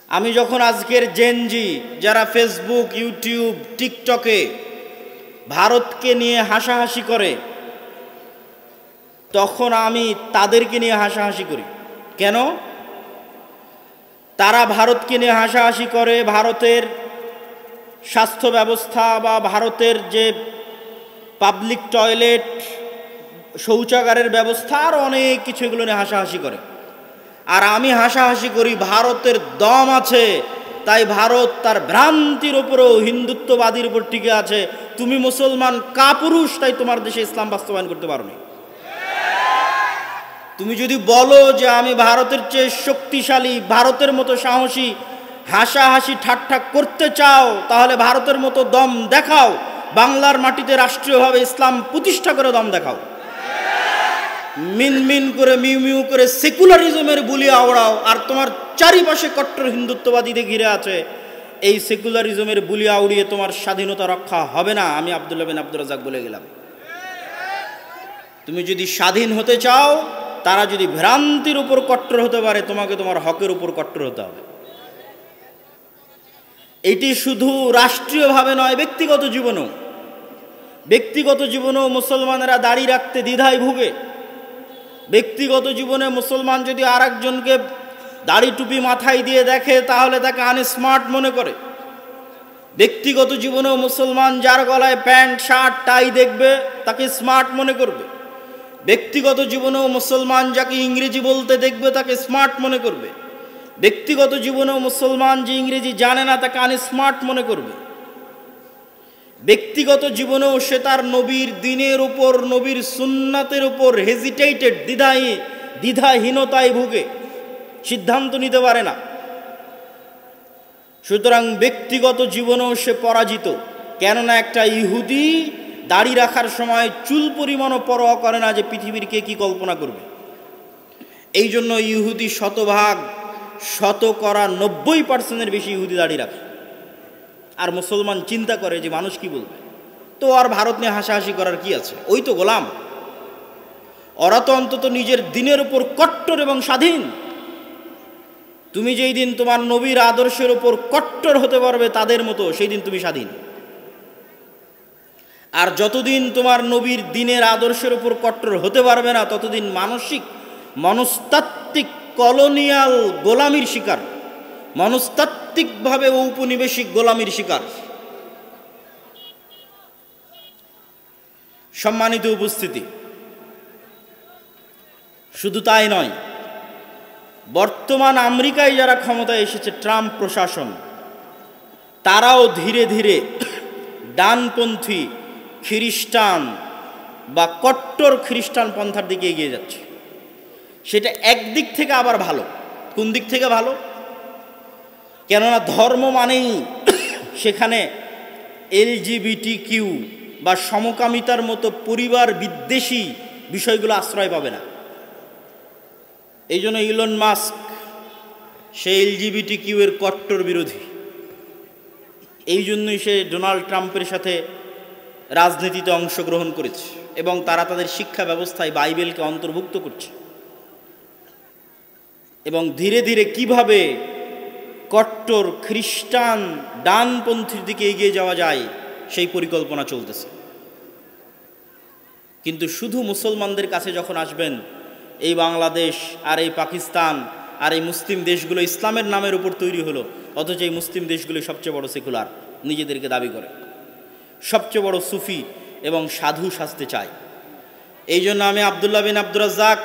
আমি যখন আজকের জেনজি যারা ফেসবুক, ইউটিউব, টিকটকে ভারতকে নিয়ে হাসাহাসি করে, তখন আমি তাদেরকে নিয়ে হাসাহাসি করি। কেন? তারা ভারতকে নিয়ে হাসাহাসি করে ভারতের স্বাস্থ্য ব্যবস্থা বা ভারতের যে পাবলিক টয়লেট, শৌচাগারের ব্যবস্থা আর অনেক কিছু, এগুলো নিয়ে হাসাহাসি করে। আর আমি হাসাহাসি করি ভারতের দম আছে, তাই ভারত তার ভ্রান্তির উপরও হিন্দুত্ববাদীর উপর টিকে আছে। তুমি মুসলমান কাপুরুষ, তাই তোমার দেশে ইসলাম বাস্তবায়ন করতে পারো না। তুমি যদি বলো যে আমি ভারতের চেয়ে শক্তিশালী, ভারতের মতো সাহসী, হাসাহাসি ঠাট্টা করতে চাও, তাহলে ভারতের মতো দম দেখাও। বাংলার মাটিতে রাষ্ট্রীয়ভাবে ইসলাম প্রতিষ্ঠা করে দম দেখাও। মিনমিন করে, মিউ মিউ করে সেকুলারিজমের বুলি আওড়াও, আর তোমার চারিপাশে কট্টর হিন্দুত্ববাদীদের ঘিরে আছে। এই সেকুলারিজমের বুলি আউড়িয়ে তোমার স্বাধীনতা রক্ষা হবে না। আমি আব্দুল্লাহ বিন আব্দুর রাজ্জাক বলে গেলাম। তুমি যদি স্বাধীন হতে চাও, তারা যদি ভ্রান্তির উপর কট্টর হতে পারে, তোমাকে তোমার হকের উপর কট্টর হতে হবে। এটি শুধু রাষ্ট্রীয়ভাবে নয়, ব্যক্তিগত জীবনেও। ব্যক্তিগত জীবনেও মুসলমানেরা দাড়ি রাখতে দ্বিধায় ভুগে। ব্যক্তিগত জীবনে মুসলমান যদি আর একজনকে দাড়ি টুপি মাথায় দিয়ে দেখে, তাহলে তাকে আনস্মার্ট মনে করে। ব্যক্তিগত জীবনেও মুসলমান যার গলায় প্যান্ট, শার্ট, টাই দেখবে, তাকে স্মার্ট মনে করবে। ব্যক্তিগত জীবনেও মুসলমান যাকে ইংরেজি বলতে দেখবে, তাকে স্মার্ট মনে করবে। ব্যক্তিগত জীবনেও মুসলমান যে ইংরেজি জানে না, তাকে আনস্মার্ট মনে করবে। ব্যক্তিগত জীবনেও সে তার নবীর দ্বীনের উপর, নবীর সুন্নাতের উপর হেজিটেটেড, দ্বিধাহীনতায় ভুগে, সিদ্ধান্ত নিতে পারে না। সুতরাং ব্যক্তিগত জীবনেও সে পরাজিত। কেননা একটা ইহুদি দাড়ি রাখার সময় চুল পরিমাণও পরোয়া করে না যে পৃথিবীর কে কি কল্পনা করবে। এই জন্য ইহুদি শতকরা 90% বেশি ইহুদি দাড়ি রাখে। আর মুসলমান চিন্তা করে যে মানুষ কি বলবে, তো আর ভারত নিয়ে হাসাহাসি করার কি আছে, ওই তো গোলাম। ওরা তো অন্তত নিজের দিনের উপর কট্টর এবং স্বাধীন। তুমি যেই দিন তোমার নবীর আদর্শের উপর কট্টর হতে পারবে তাদের মতো, সেই দিন তুমি স্বাধীন। আর যতদিন তোমার নবীর দিনের আদর্শের উপর কট্টর হতে পারবে না, ততদিন মনস্তাত্ত্বিক কলোনিয়াল গোলামির শিকার, মনস্তাত্ত্বিকভাবে ঔপনিবেশিক গোলামির শিকার। সম্মানিত উপস্থিতি, শুধু তাই নয়, বর্তমান আমেরিকায় যারা ক্ষমতায় এসেছে, ট্রাম্প প্রশাসন, তারাও ধীরে ধীরে ডানপন্থী খ্রিস্টান বা কট্টর খ্রিস্টান পন্থার দিকে এগিয়ে যাচ্ছে। সেটা একদিক থেকে আবার ভালো। কোন দিক থেকে ভালো? কেননা ধর্ম মানেই সেখানে LGBTQ বা সমকামিতার মতো পরিবার বিদ্বেষী বিষয়গুলো আশ্রয় পাবে না। এই জন্য ইলন মাস্ক সে LGBTQ এর কট্টর বিরোধী। এই জন্যই সে ডোনাল্ড ট্রাম্পের সাথে রাজনীতিতে অংশগ্রহণ করেছে এবং তারা তাদের শিক্ষা ব্যবস্থায় বাইবেলকে অন্তর্ভুক্ত করছে। এবং ধীরে ধীরে কিভাবে কট্টর খ্রিস্টান ডানপন্থীর দিকে এগিয়ে যাওয়া যায় সেই পরিকল্পনা চলতেছে। কিন্তু শুধু মুসলমানদের কাছে যখন আসবেন, এই বাংলাদেশ আর এই পাকিস্তান আর এই মুসলিম দেশগুলো ইসলামের নামের উপর তৈরি হলো, অথচ এই মুসলিম দেশগুলো সবচেয়ে বড় সেকুলার নিজেদেরকে দাবি করে, সবচেয়ে বড় সুফি এবং সাধু সাজতে চায়। এই জন্য আমি আব্দুল্লাহ বিন আব্দুর রাজ্জাক,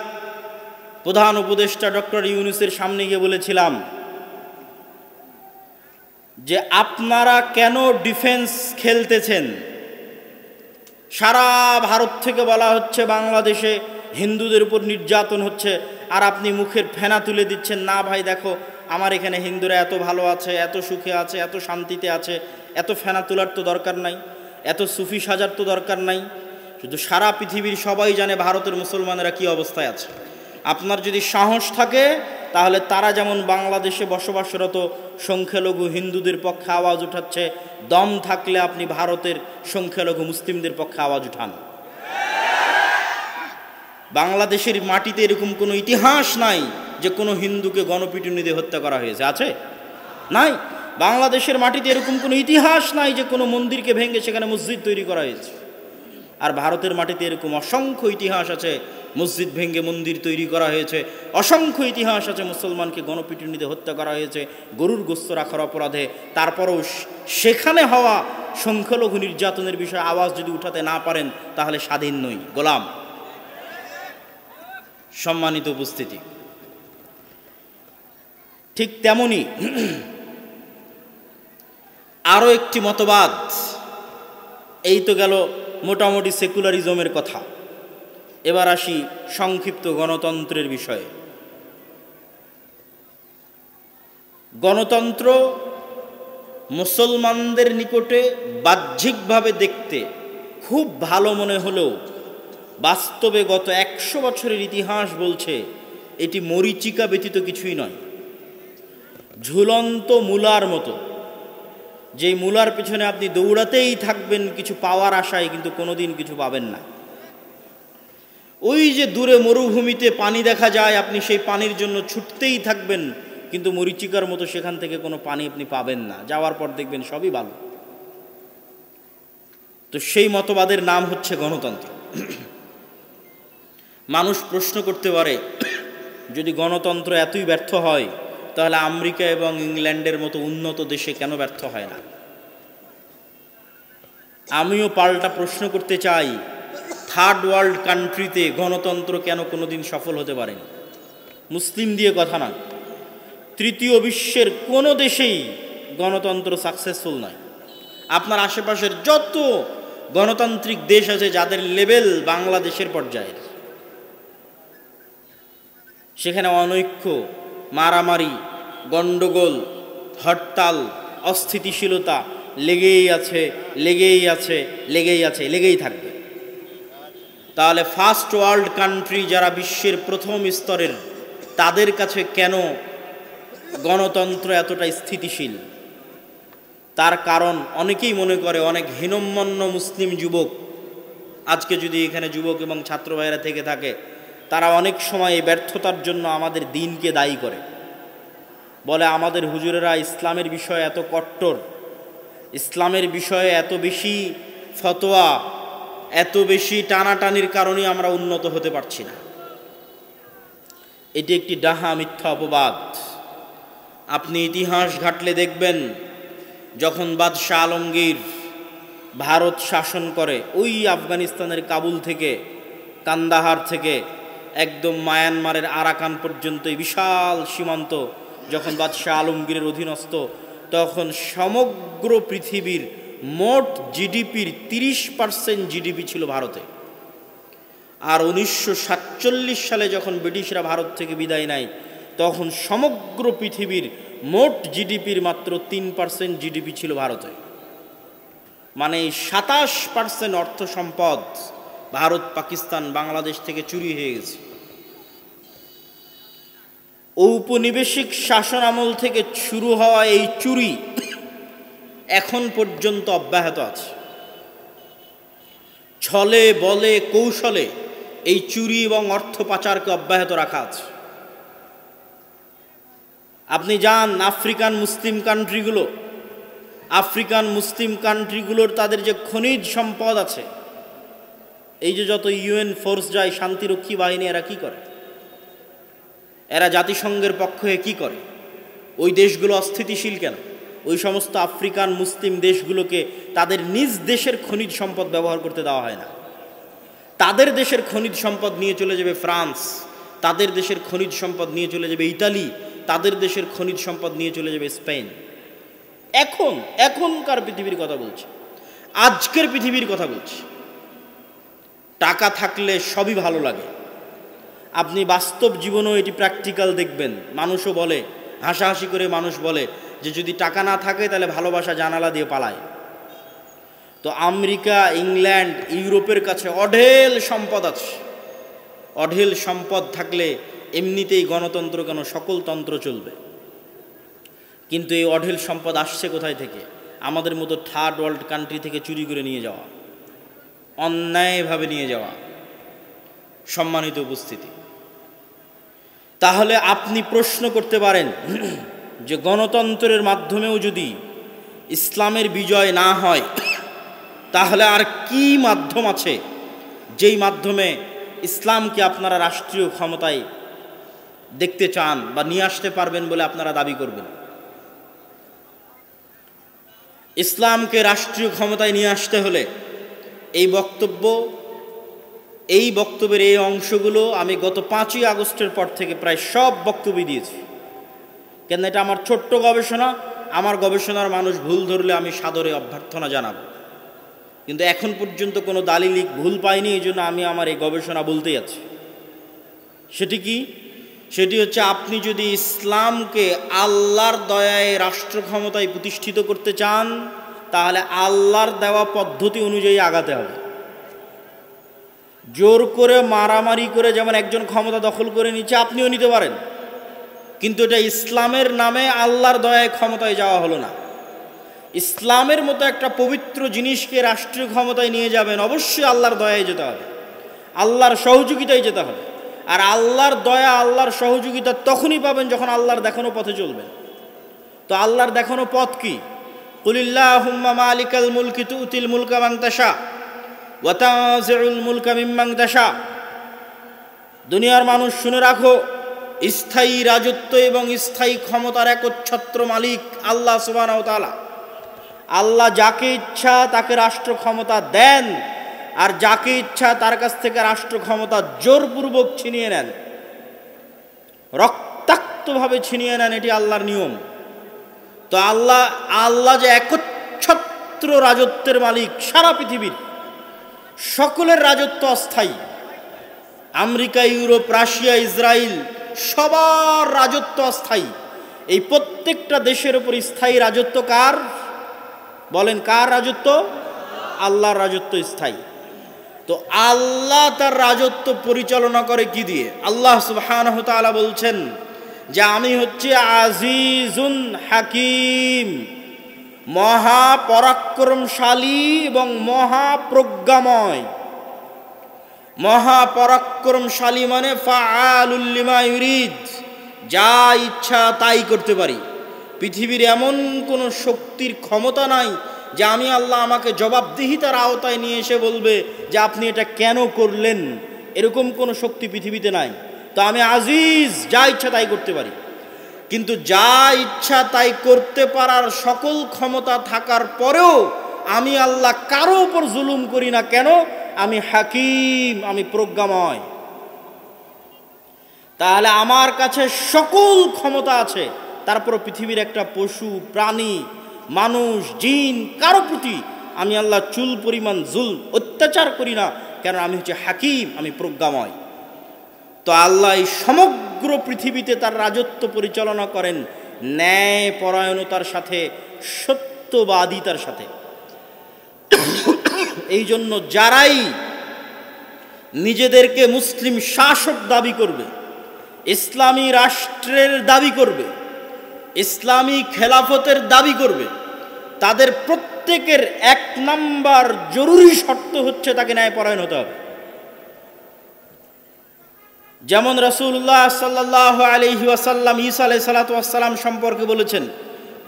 প্রধান উপদেষ্টা ডক্টর ইউনূসের সামনে গিয়ে বলেছিলাম যে আপনারা কেন ডিফেন্স খেলতেছেন? সারা ভারত থেকে বলা হচ্ছে বাংলাদেশে হিন্দুদের উপর নির্যাতন হচ্ছে, আর আপনি মুখের ফেনা তুলে দিচ্ছেন, না ভাই দেখো আমার এখানে হিন্দুরা এত ভালো আছে, এত সুখে আছে, এত শান্তিতে আছে, এত ফেনা তোলার তো দরকার নাই, এত সুফি সাজার তো দরকার নাই। শুধু সারা পৃথিবীর সবাই জানে ভারতের মুসলমানেরা কি অবস্থায় আছে। আপনার যদি সাহস থাকে, তাহলে তারা যেমন বাংলাদেশে বসবাসরত সংখ্যালঘু হিন্দুদের পক্ষে আওয়াজ উঠাচ্ছে, দম থাকলে আপনি ভারতের সংখ্যালঘু মুসলিমদের পক্ষে আওয়াজ উঠান। বাংলাদেশের মাটিতে এরকম কোনো ইতিহাস নাই যে কোনো হিন্দুকে গণপিটুনি দিয়ে হত্যা করা হয়েছে। আছে? নাই। বাংলাদেশের মাটিতে এরকম কোনো ইতিহাস নাই যে কোনো মন্দিরকে ভেঙে সেখানে মসজিদ তৈরি করা হয়েছে। আর ভারতের মাটিতে এরকম অসংখ্য ইতিহাস আছে, মসজিদ ভেঙে মন্দির তৈরি করা হয়েছে। অসংখ্য ইতিহাস আছে, মুসলমানকে গণপিটুনিতে হত্যা করা হয়েছে গরুর গোস্ত রাখার অপরাধে। তারপরও সেখানে হওয়া সংখ্যালঘু নির্যাতনের বিষয়ে আওয়াজ যদি উঠাতে না পারেন তাহলে স্বাধীন নই, গোলাম। সম্মানিত উপস্থিতি, ঠিক তেমনি আরও একটি মতবাদ, এই তো গেল মোটামুটি সেকুলারিজমের কথা। এবার আসি সংক্ষিপ্ত গণতন্ত্রের বিষয়ে। গণতন্ত্র মুসলমানদের নিকটে বাহ্যিকভাবে দেখতে খুব ভালো মনে হলেও বাস্তবে গত 100 বছরের ইতিহাস বলছে এটি মরীচিকা ব্যতীত কিছুই নয়। ঝুলন্ত মূলার মতো, যেই মূলার পিছনে আপনি দৌড়াতেই থাকবেন কিছু পাওয়ার আশায়, কিন্তু কোনোদিন কিছু পাবেন না। ওই যে দূরে মরুভূমিতে পানি দেখা যায়, আপনি সেই পানির জন্য ছুটতেই থাকবেন, কিন্তু মরীচিকার মতো সেখান থেকে কোনো পানি আপনি পাবেন না, যাওয়ার পর দেখবেন সবই ভালো। তো সেই মতবাদের নাম হচ্ছে গণতন্ত্র। মানুষ প্রশ্ন করতে পারে, যদি গণতন্ত্র এতই ব্যর্থ হয় তাহলে আমেরিকা এবং ইংল্যান্ডের মতো উন্নত দেশে কেন ব্যর্থ হয় না? আমিও পাল্টা প্রশ্ন করতে চাই, থার্ড ওয়ার্ল্ড কান্ট্রিতে গণতন্ত্র কেন কোনোদিন সফল হতে পারেনি? মুসলিম দিয়ে কথা না, তৃতীয় বিশ্বের কোনো দেশেই গণতন্ত্র সাকসেসফুল নয়। আপনার আশেপাশের যত গণতান্ত্রিক দেশ আছে যাদের লেভেল বাংলাদেশের পর্যায়ের, সেখানে অনৈক্য, মারামারি, গণ্ডগোল, হরতাল, অস্থিতিশীলতা লেগেই আছে, লেগেই আছে, লেগেই আছে, লেগেই থাকবে। তাহলে ফার্স্ট ওয়ার্ল্ড কান্ট্রি যারা বিশ্বের প্রথম স্তরের, তাদের কাছে কেন গণতন্ত্র এতটা স্থিতিশীল? তার কারণ অনেকেই মনে করে, অনেক হীনম্মন্য মুসলিম যুবক, আজকে যদি এখানে যুবক এবং ছাত্র ভাইয়েরা থেকে থাকে, তারা অনেক সময় এই ব্যর্থতার জন্য আমাদের দ্বীনকে দায়ী করে। বলে আমাদের হুজুরেরা ইসলামের বিষয়ে এত কট্টর, ইসলামের বিষয়ে এত বেশি ফতোয়া, এত বেশি টানাটানির কারণে আমরা উন্নত হতে পারছি না। এটি একটি ডাহা মিথ্যা অপবাদ। আপনি ইতিহাস ঘাটলে দেখবেন, যখন বাদশাহ আলমগীর ভারত শাসন করে, ওই আফগানিস্তানের কাবুল থেকে, কান্দাহার থেকে একদম মায়ানমারের আরাকান পর্যন্ত এই বিশাল সীমান্ত যখন বাদশাহ আলমগীরের অধীনস্থ, তখন সমগ্র পৃথিবীর মোট জিডিপির 30% জিডিপি ছিল ভারতে। আর 1947 সালে যখন ব্রিটিশরা ভারত থেকে বিদায় নেয়, তখন সমগ্র পৃথিবীর মোট জিডিপির মাত্র 3% জিডিপি ছিল ভারতে। মানে 27% অর্থ সম্পদ ভারত, পাকিস্তান, বাংলাদেশ থেকে চুরি হয়ে গেছে। ঔপনিবেশিক শাসন আমল থেকে শুরু হওয়া এই চুরি এখন পর্যন্ত অব্যাহত আছে। ছলে বলে কৌশলে এই চুরি এবং অর্থ পাচারকে অব্যাহত রাখা আছে। আপনি যান আফ্রিকান মুসলিম কান্ট্রিগুলোর তাদের যে খনিজ সম্পদ আছে, এই যে যত ইউএন ফোর্স যায়, শান্তিরক্ষী বাহিনী, এরা কি করে? এরা জাতিসংঘের পক্ষ হয়ে কি করে? ওই দেশগুলো অস্থিতিশীল কেন? ওই সমস্ত আফ্রিকান মুসলিম দেশগুলোকে তাদের নিজ দেশের খনিজ সম্পদ ব্যবহার করতে দেওয়া হয় না। তাদের দেশের খনিজ সম্পদ নিয়ে চলে যাবে ফ্রান্স, তাদের দেশের খনিজ সম্পদ নিয়ে চলে যাবে ইতালি, তাদের দেশের খনিজ সম্পদ নিয়ে চলে যাবে স্পেন। এখনকার পৃথিবীর কথা বলছি, আজকের পৃথিবীর কথা বলছি। টাকা থাকলে সবই ভালো লাগে। আপনি বাস্তব জীবনেও এটি প্র্যাকটিক্যাল দেখবেন। মানুষও বলে, হাসাহাসি করে মানুষ বলে যে যদি টাকা না থাকে তাহলে ভালোবাসা জানালা দিয়ে পালায়। তো আমেরিকা, ইংল্যান্ড, ইউরোপের কাছে অঢেল সম্পদ আছে। অঢেল সম্পদ থাকলে এমনিতেই গণতন্ত্র কেন, সকল তন্ত্র চলবে। কিন্তু এই অঢেল সম্পদ আসছে কোথায় থেকে? আমাদের মতো থার্ড ওয়ার্ল্ড কান্ট্রি থেকে চুরি করে নিয়ে যাওয়া, অন্যায়ভাবে নিয়ে যাওয়া। সম্মানিত উপস্থিতি, তাহলে আপনি প্রশ্ন করতে পারেন, যে গণতন্ত্রের মাধ্যমেও যদি ইসলামের বিজয় না হয় তাহলে আর কি মাধ্যম আছে যেই মাধ্যমে ইসলামকে আপনারা রাষ্ট্রীয় ক্ষমতায় দেখতে চান বা নিয়ে আসতে পারবেন বলে আপনারা দাবি করবেন? ইসলামকে রাষ্ট্রীয় ক্ষমতায় নিয়ে আসতে হলে এই বক্তব্যের এই অংশগুলো আমি গত 5ই আগস্টের পর থেকে প্রায় সব বক্তব্য দিয়েছি। কেন এটা আমার ছোট্ট গবেষণা, আমার গবেষণার মানুষ ভুল ধরলে আমি সাদরে অভ্যর্থনা জানাব, কিন্তু এখন পর্যন্ত কোনো দালিলিক ভুল পাইনি, এই জন্য আমি আমার এই গবেষণা বলতেই আছি। সেটি হচ্ছে আপনি যদি ইসলামকে আল্লাহর দয়ায় রাষ্ট্র ক্ষমতায় প্রতিষ্ঠিত করতে চান তাহলে আল্লাহর দেওয়া পদ্ধতি অনুযায়ী আগাতে হবে। জোর করে মারামারি করে যেমন একজন ক্ষমতা দখল করে নিচ্ছে আপনিও নিতে পারেন, কিন্তু এটা ইসলামের নামে আল্লাহর দয়ায় ক্ষমতায় যাওয়া হলো না। ইসলামের মতো একটা পবিত্র জিনিসকে রাষ্ট্রীয় ক্ষমতায় নিয়ে যাবেন, অবশ্যই আল্লাহর দয়ায় যেতে হবে, আল্লাহর সহযোগিতায় যেতে হবে। আর আল্লাহর দয়া আল্লাহর সহযোগিতা তখনই পাবেন যখন আল্লাহর দেখানো পথে চলবেন। তো আল্লাহর দেখানো পথ কি? কুলিল্লাহুম্মা মালিকাল মুলকি তুতিল মুলকা মান তাশা ওয়া তানজিউল মুলকা মিম্মান তাশা। দুনিয়ার মানুষ শুনে রাখো, স্থায়ী রাজত্ব এবং স্থায়ী ক্ষমতার একচ্ছত্র মালিক আল্লাহ সুবহানাহু ওয়া তাআলা। আল্লাহ যাকে ইচ্ছা তাকে রাষ্ট্র ক্ষমতা দেন, আর যাকে ইচ্ছা তার কাছ থেকে রাষ্ট্র ক্ষমতা জোরপূর্বক ছিনিয়ে নেন, রক্তাক্তভাবে ছিনিয়ে নেন। এটি আল্লাহর নিয়ম। তো আল্লাহ যে একচ্ছত্র রাজত্বের মালিক, সারা পৃথিবীর সকলের রাজত্ব অস্থায়ী। আমেরিকা, ইউরোপ, রাশিয়া, ইসরায়েল সবার রাজত্ব অস্থায়ী। এই প্রত্যেকটা দেশের উপর স্থায়ী রাজত্ব কার? বলেন, কার রাজত্ব? আল্লাহর রাজত্ব স্থায়ী। তো আল্লাহ তার রাজত্ব পরিচালনা করে কি দিয়ে? আল্লাহ সুবহানাহু ওয়া তাআলা বলছেন যে আমি হচ্ছে আজিজুন হাকিম, মহাপরাক্রমশালী এবং মহাপ্রজ্ঞাময়। মহাপরাক্রমশালী মানে ফাআলুল লিমা ইউরিদ, যা ইচ্ছা তাই করতে পারি। পৃথিবীর এমন কোনো শক্তির ক্ষমতা নাই যে আমি আল্লাহ আমাকে জবাবদিহিতার আওতায় নিয়ে এসে বলবে যে আপনি এটা কেন করলেন। এরকম কোনো শক্তি পৃথিবীতে নাই। তো আমি আজিজ, যা ইচ্ছা তাই করতে পারি। কিন্তু যা ইচ্ছা তাই করতে পারার সকল ক্ষমতা থাকার পরেও আমি আল্লাহ কারো উপর জুলুম করি না। কেন? আমি হাকিম, আমি প্রজ্ঞাময়। তাহলে আমার কাছে সকল ক্ষমতা আছে, তারপর পৃথিবীর একটা পশু, প্রাণী, মানুষ, জিন কারো প্রতি আমি আল্লাহ চুল পরিমাণ জুলম, অত্যাচার করি না। কেন? আমি হচ্ছে হাকিম, আমি প্রজ্ঞাময়। তো আল্লাহ এই সমগ্র পৃথিবীতে তার রাজত্ব পরিচালনা করেন ন্যায় পরায়ণতার সাথে, সত্যবাদিতার সাথে। এই জন্য যারাই নিজেদেরকে মুসলিম শাসক দাবি করবে, ইসলামী রাষ্ট্রের দাবি করবে, ইসলামী খেলাফতের দাবি করবে, তাদের প্রত্যেকের 1 নাম্বার জরুরি শর্ত হচ্ছে তাকে ন্যায়পরায়ণ হতে হবে। যেমন রাসূলুল্লাহ সাল্লাল্লাহু আলাইহি ওয়াসাল্লাম ঈসা আলাইহিস সালাতু ওয়াস সালাম সম্পর্কে বলেছেন,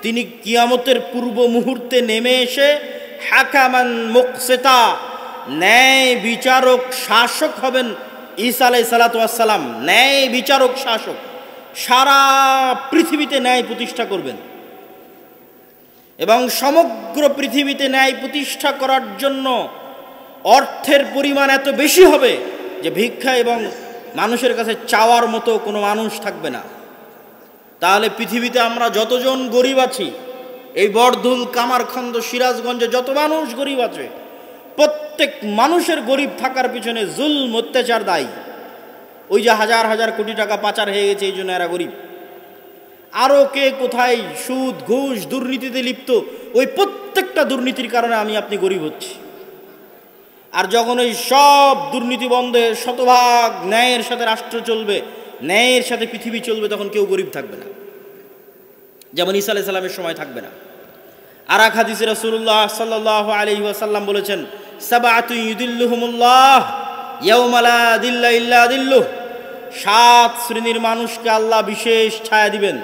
তিনি কিয়ামতের পূর্ব মুহূর্তে নেমে এসে হাকামান মুকসিতা, ন্যায় বিচারক শাসক হবেন। ঈসা আলাইহিস সালাতু ওয়াস সালাম ন্যায় বিচারক শাসক, সারা পৃথিবীতে ন্যায় প্রতিষ্ঠা করবেন। এবং সমগ্র পৃথিবীতে ন্যায় প্রতিষ্ঠা করার জন্য অর্থের পরিমাণ এত বেশি হবে যে ভিক্ষা এবং মানুষের কাছে চাওয়ার মতো কোনো মানুষ থাকবে না। তাহলে পৃথিবীতে আমরা যতজন গরিব আছি, এই বরধুল, কামারখন্দ, সিরাজগঞ্জে যত মানুষ গরিব আছে, প্রত্যেক মানুষের গরিব থাকার পিছনে জুলম, অত্যাচার দায়ী। ওই যে হাজার হাজার কোটি টাকা পাচার হয়ে গেছে, এই জন্য এরা গরিব। আরও কে কোথায় সুদ, ঘুষ, দুর্নীতিতে লিপ্ত, ওই প্রত্যেকটা দুর্নীতির কারণে আমি আপনি গরিব হচ্ছি। আর যখন ওই সব দুর্নীতি বন্ধে শতভাগ ন্যায়ের সাথে রাষ্ট্র চলবে, ন্যায়ের সাথে পৃথিবী চলবে, তখন কেউ গরিব থাকবে না, যেমন ঈসা আলাইহিস সালামের সময় থাকবে না। আর এক হাদিসে রাসূলুল্লাহ সাল্লাল্লাহু আলাইহি ওয়াসাল্লাম বলেছেন, সাবআতু ইউদিল্লুহুমুল্লাহ ইয়াওমা লা দিল্লা ইল্লা দিল্লুহ। 7 শ্রেণীর মানুষকে আল্লাহ বিশেষ ছায়া দিবেন,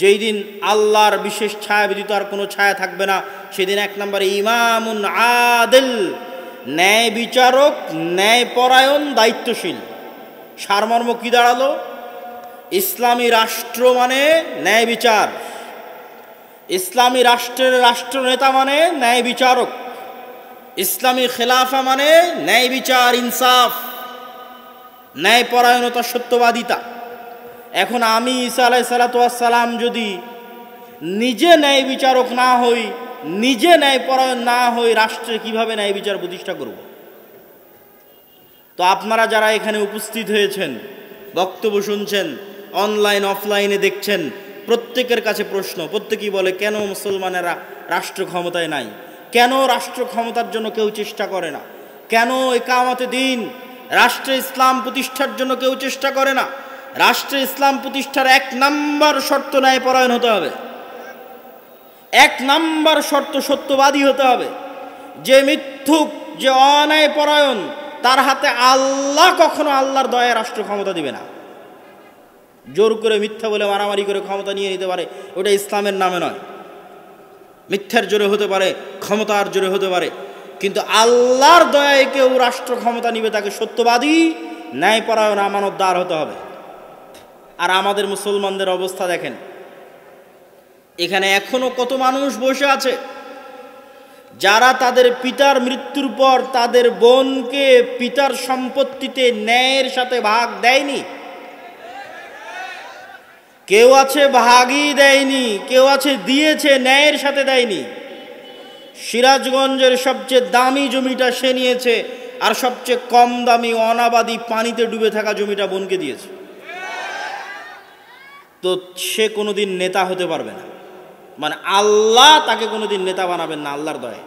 যেই দিন আল্লাহর বিশেষ ছায়া ব্যতীত আর কোনো ছায়া থাকবে না, সেদিন এক নম্বরে ইমামুন আদিল, ন্যায় বিচারক, ন্যায়পরায়ণ, দায়িত্বশীল। সারমর্ম কি দাঁড়ালো? ইসলামী রাষ্ট্র মানে ন্যায় বিচার, ইসলামী রাষ্ট্রের রাষ্ট্রনেতা মানে ন্যায় বিচারক, ইসলামী খেলাফা মানে ন্যায় বিচার, ইনসাফ, ন্যায়পরায়ণতা, সত্যবাদিতা। এখন আমি ঈসা আলাইহিস সালাতু ওয়াস সালাম যদি নিজে ন্যায় বিচারক না হই, নিজে ন্যায়পরায়ণ না হই, রাষ্ট্রে কিভাবে ন্যায় বিচার প্রতিষ্ঠা করব? তো আপনারা যারা এখানে উপস্থিত হয়েছেন, বক্তব্য শুনছেন, অনলাইন অফলাইনে দেখছেন, প্রত্যেকের কাছে প্রশ্ন। প্রত্যেকেই বলে, কেন মুসলমানেরা রাষ্ট্র ক্ষমতায় নাই? কেন রাষ্ট্র ক্ষমতার জন্য কেউ চেষ্টা করে না? কেন ইকামতে দ্বীন, রাষ্ট্রে ইসলাম প্রতিষ্ঠার জন্য কেউ চেষ্টা করে না? রাষ্ট্রে ইসলাম প্রতিষ্ঠার এক নাম্বার শর্ত ন্যায়পরায়ণ হতে হবে, এক নাম্বার শর্ত সত্যবাদী হতে হবে। যে মিথ্যুক, যে অন্যায়পরায়ণ, তার হাতে আল্লাহ কখনো আল্লাহর দয়ায় রাষ্ট্র ক্ষমতা দিবে না। জোর করে মিথ্যা বলে মারামারি করে ক্ষমতা নিয়ে নিতে পারে, ওটা ইসলামের নামে নয়। মিথ্যার জোরে হতে পারে, ক্ষমতার জোরে হতে পারে, কিন্তু আল্লাহর দয়ায় কেউ রাষ্ট্র ক্ষমতা নিবে, তাকে সত্যবাদী, ন্যায়পরায়ণ, আমানতদার হতে হবে। আর আমাদের মুসলমানদের অবস্থা দেখেন, এখানে এখনো কত মানুষ বসে আছে যারা তাদের পিতার মৃত্যুর পর তাদের বোনকে পিতার সম্পত্তিতে ন্যায়ের সাথে ভাগ দেয়নি। কেউ আছে ভাগই দেয়নি, কেউ আছে দিয়েছে, ন্যায়ের সাথে দেয়নি। সিরাজগঞ্জের সবচেয়ে দামি জমিটা সে নিয়েছে, আর সবচেয়ে কম দামি অনাবাদি পানিতে ডুবে থাকা জমিটা বোনকে দিয়েছে। তো সে কোনোদিন নেতা হতে পারবে না, মানে আল্লাহ তাকে কোনোদিন নেতা বানাবেন না আল্লাহর দয়ায়।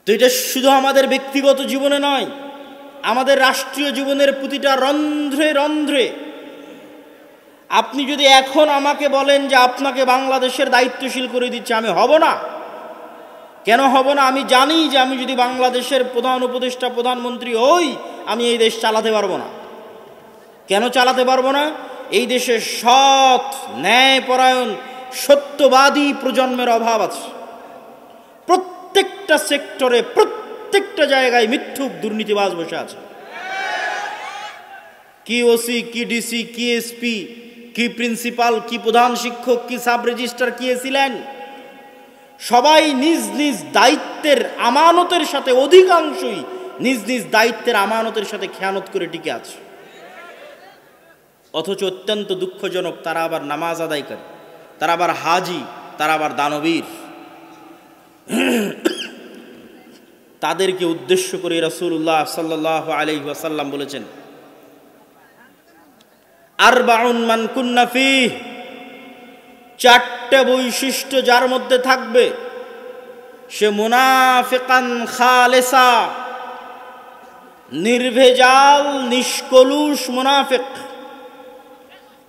তো এটা শুধু আমাদের ব্যক্তিগত জীবনে নয়, আমাদের রাষ্ট্রীয় জীবনের প্রতিটা রন্ধ্রে রন্ধ্রে। আপনি যদি এখন আমাকে বলেন যে আপনাকে বাংলাদেশের দায়িত্বশীল করে দিচ্ছে, আমি হব না। কেন হব না? আমি জানি যে আমি যদি বাংলাদেশের প্রধান উপদেষ্টা, প্রধানমন্ত্রী হই, আমি এই দেশ চালাতে পারবো না। কেন চালাতে পারবো না? এই দেশে সৎ, ন্যায়পরায়ণ, সত্যবাদী প্রজন্মের অভাব আছে। প্রত্যেকটা সেক্টরে, প্রত্যেকটা জায়গায় মিথ্যুক, দুর্নীতিবাজ বসে আছে। কি ওসি, কি ডিসি, কি এসপি, কি প্রিন্সিপাল, কি প্রধান শিক্ষক, কি সাব রেজিস্ট্রার, কি এসিল্যান্ড, সবাই নিজ নিজ দায়িত্বের আমানতের সাথে, অধিকাংশই নিজ নিজ দায়িত্বের আমানতের সাথে খেয়ানত করে টিকে আছে। অথচ অত্যন্ত দুঃখজনক, তারা আবার নামাজ আদায় করে, তারা আবার হাজি, তারা আবার দানবীর। তাদেরকে উদ্দেশ্য করে রাসূলুল্লাহ সাল্লাল্লাহু আলাইহি ওয়াসাল্লাম বলেছেন, আরবাউন মান কুন্না ফীহ, চারটা বৈশিষ্ট্য যার মধ্যে থাকবে সে মুনাফিকান খালেসা, নির্ভেজাল, নিষ্কলুষ মুনাফিক।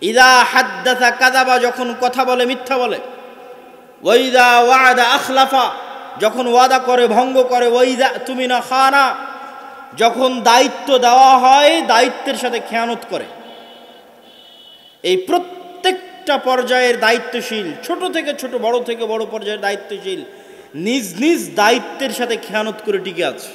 ইদা হাদ্দাসা কাযাবা, যখন কথা বলে মিথ্যা বলে। ওয়াইদা ওয়াদা আখলাফা, যখন ওয়াদা করে ভঙ্গ করে। ওয়াইদা তুমিনা খানা, যখন দায়িত্ব দেওয়া হয় দায়িত্বের সাথে খেয়ানত করে। এই প্রত্যেকটা পর্যায়ের দায়িত্বশীল, ছোট থেকে ছোট, বড় থেকে বড় পর্যায়ের দায়িত্বশীল, নিজ নিজ দায়িত্বের সাথে খেয়ানত করে টিকে আছে।